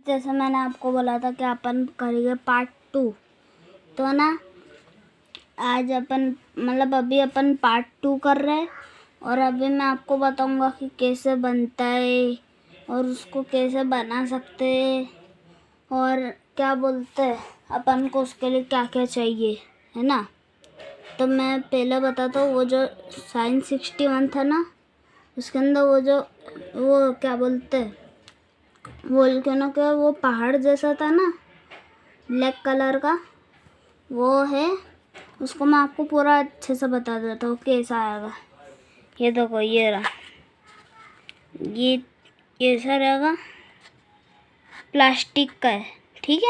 जैसे मैंने आपको बोला था कि अपन करेंगे पार्ट 2। तो ना आज अपन अभी अपन पार्ट 2 कर रहे हैं। और अभी मैं आपको बताऊंगा कि कैसे बनता है और उसको कैसे बना सकते हैं और क्या बोलते हैं अपन को उसके लिए क्या क्या चाहिए, है ना। तो मैं पहले बताता हूँ, वो जो साइंस 61 था ना, उसके अंदर वो क्या बोलते हैं वोल्केनो का वो पहाड़ जैसा था ना, ब्लैक कलर का, वो है। उसको मैं आपको पूरा अच्छे से बता देता हूँ कैसा आएगा। ये देखो, ये रहा, ये कैसा रहेगा, प्लास्टिक का है, ठीक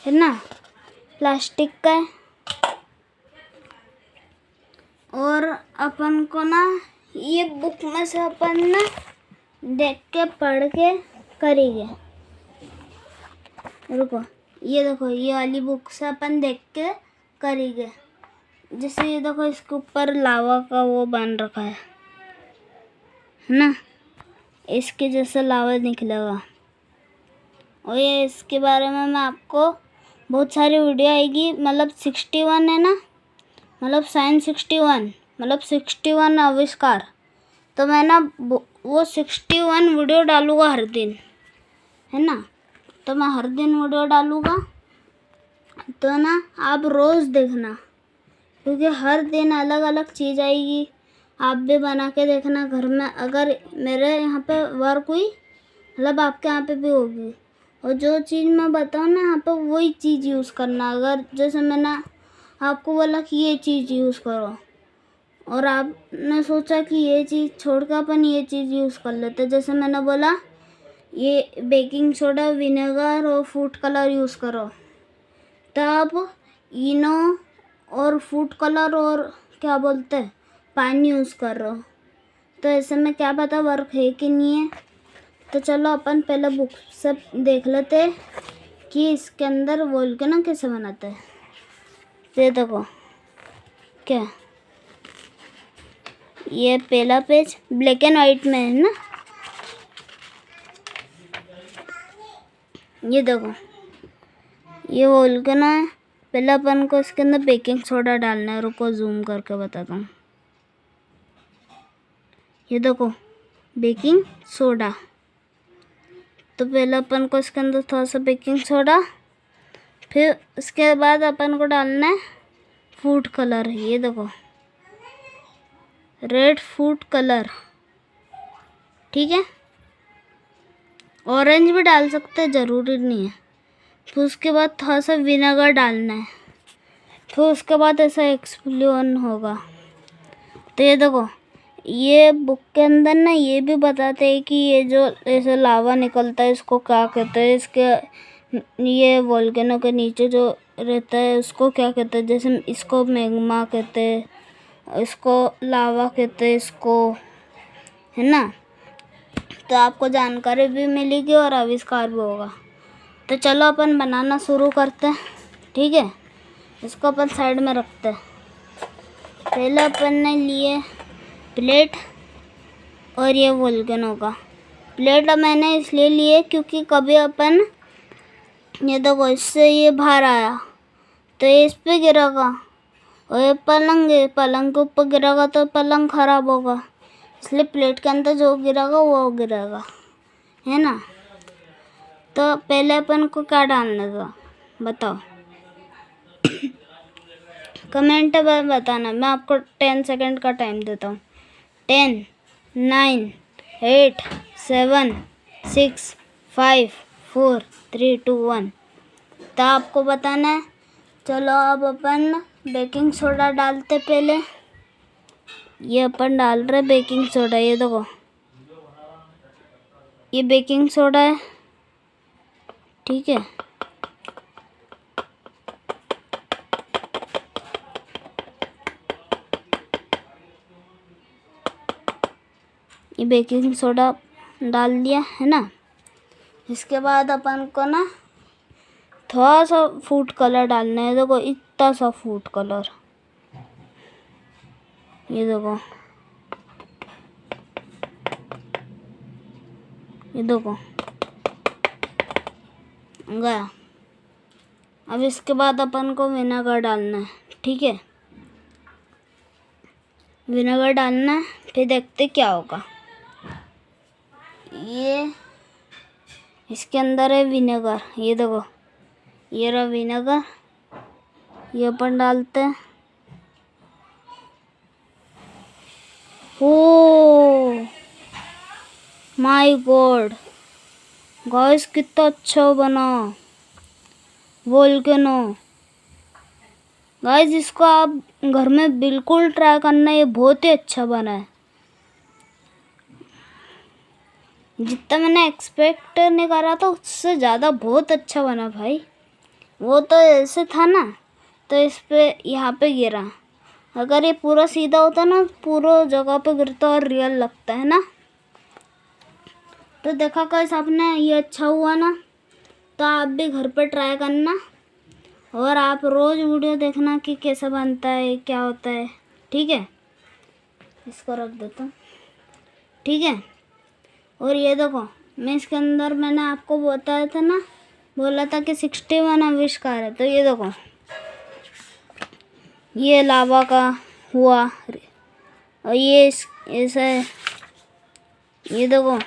है ना, प्लास्टिक का है। और अपन को ना ये बुक में से अपन ना देख के पढ़ के करेंगे। रुको, ये देखो, ये वाली बुक से अपन देख के करेंगे। जैसे ये देखो, इसके ऊपर लावा का वो बन रखा है ना, इसके जैसे लावा निकलेगा। और ये इसके बारे में मैं आपको बहुत सारी वीडियो आएगी, 61 है ना, साइंस 61 61 आविष्कार। तो मैं ना वो 61 वीडियो डालूंगा हर दिन, है ना। तो मैं हर दिन वीडियो डालूंगा, तो ना आप रोज़ देखना, क्योंकि हर दिन अलग अलग चीज़ आएगी। आप भी बना के देखना घर में। अगर मेरे यहाँ पे वर्क हुई, आपके यहाँ पे भी होगी। और जो चीज़ मैं बताऊँ ना यहाँ पे, वही चीज़ यूज़ करना। अगर जैसे मैंने आपको बोला कि ये चीज़ यूज़ करो और आपने सोचा कि ये चीज़ छोड़ कर अपन ये चीज़ यूज़ कर लेते, जैसे मैंने बोला ये बेकिंग सोडा, विनेगर और फूड कलर यूज़ करो, तब इनो और फूड कलर और क्या बोलते हैं पानी यूज़ कर रहे हो। तो ऐसे में क्या पता वर्क है कि नहीं है। तो चलो अपन पहले बुक से देख लेते हैं कि इसके अंदर वोल्केनो कैसे बनाते हैं। ये देखो, क्या ये पहला पेज ब्लैक एंड वाइट में है ना। ये देखो, ये वोल्केनो है। पहले अपन को इसके अंदर बेकिंग सोडा डालना है। रुको, जूम करके बताता हूँ। ये देखो, बेकिंग सोडा। तो पहले अपन को इसके अंदर थोड़ा सा बेकिंग सोडा, फिर उसके बाद अपन को डालना है फूड कलर। ये देखो, रेड फूड कलर, ठीक है। ऑरेंज भी डाल सकते हैं, ज़रूरी नहीं है। फिर उसके बाद थोड़ा सा विनेगर डालना है। फिर उसके बाद ऐसा एक्सप्लोन होगा। तो ये देखो, ये बुक के अंदर ना ये भी बताते हैं कि ये जो ऐसे लावा निकलता है इसको क्या कहते हैं, इसके ये वोल्केनो के नीचे जो रहता है उसको क्या कहते हैं। जैसे इसको मैग्मा कहते हैं, इसको लावा कहते हैं, इसको, है ना। तो आपको जानकारी भी मिलेगी और आविष्कार भी होगा। तो चलो अपन बनाना शुरू करते हैं, ठीक है। इसको अपन साइड में रखते हैं। पहले अपन ने लिए प्लेट और ये वोल्केनो का प्लेट मैंने इसलिए लिए क्योंकि कभी अपन, ये देखो, इससे ये बाहर आया तो ये इस पे गिरेगा, और ये पलंग है, पलंग के ऊपर गिरेगा तो पलंग खराब होगा। इसलिए प्लेट के अंदर जो गिरेगा वो गिरेगा, है ना। तो पहले अपन को क्या डालना था बताओ, कमेंट में बताना। मैं आपको 10 सेकंड का टाइम देता हूँ। 10 9 8 7 6 5 4 3 2 1। तो आपको बताना है। चलो अब अपन बेकिंग सोडा डालते। पहले ये अपन डाल रहे बेकिंग सोडा। ये देखो, ये बेकिंग सोडा है, ठीक है। ये बेकिंग सोडा डाल दिया, है ना। इसके बाद अपन को ना थोड़ा सा फूड कलर डालना है। देखो, इतना सा फूड कलर, ये देखो, ये देखो गया। अब इसके बाद अपन को विनेगर डालना है, ठीक है। विनेगर डालना है, फिर देखते क्या होगा। ये इसके अंदर है विनेगर, ये देखो, ये रहा विनेगर। ये अपन डालते हैं। ओ माय गॉड गाइस, कितना अच्छा बना वोल्केनो। गाइस, इसको आप घर में बिल्कुल ट्राई करना, ये बहुत ही अच्छा बना है। जितना मैंने एक्सपेक्ट नहीं करा था उससे ज़्यादा बहुत अच्छा बना भाई। वो तो ऐसे था ना, तो इस पे यहाँ पे गिरा। अगर ये पूरा सीधा होता ना, पूरा जगह पे गिरता और रियल लगता है ना। तो देखा गाइस आपने, ये अच्छा हुआ ना। तो आप भी घर पे ट्राई करना, और आप रोज़ वीडियो देखना कि कैसे बनता है, क्या होता है, ठीक है। इसको रख देता हूँ, ठीक है। और ये देखो, मैं इसके अंदर मैंने आपको बताया था ना, बोला था कि 61 आविष्कार है। तो ये देखो, ये लावा का हुआ, और ये ऐसा है। ये देखो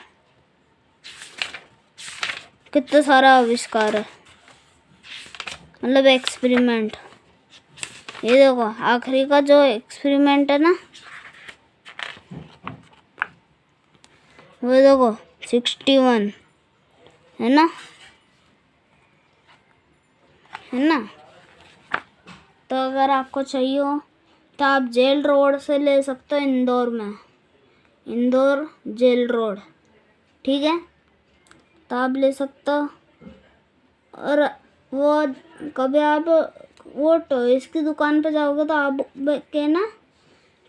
कितना सारा आविष्कार है, मतलब एक्सपेरिमेंट। ये देखो आखिरी का जो एक्सपेरिमेंट है ना, वो देखो 61 है ना, है ना। तो अगर आपको चाहिए हो तो आप जेल रोड से ले सकते हो, इंदौर में, इंदौर जेल रोड, ठीक है। तो आप ले सकते हो। और वो कभी आप वो टॉयज की दुकान पे जाओगे तो आप कहना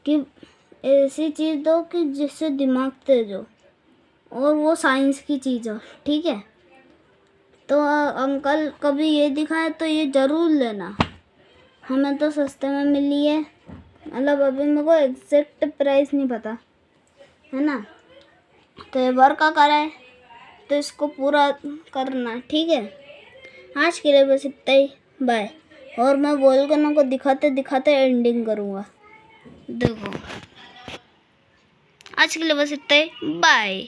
कि ऐसी चीज़ दो कि जिससे दिमाग तेज हो, और वो साइंस की चीज़ हो, ठीक है। तो अंकल कभी ये दिखाए तो ये ज़रूर लेना, हमें तो सस्ते में मिली है। मतलब अभी मेरे को एग्जैक्ट प्राइस नहीं पता, है ना। तो ये बार का करा है, तो इसको पूरा करना, ठीक है। आज के लिए बस इतना ही, बाय। और मैं वोल्केनो को दिखाते दिखाते एंडिंग करूँगा, देखो। आज के लिए बस इतना ही, बाय।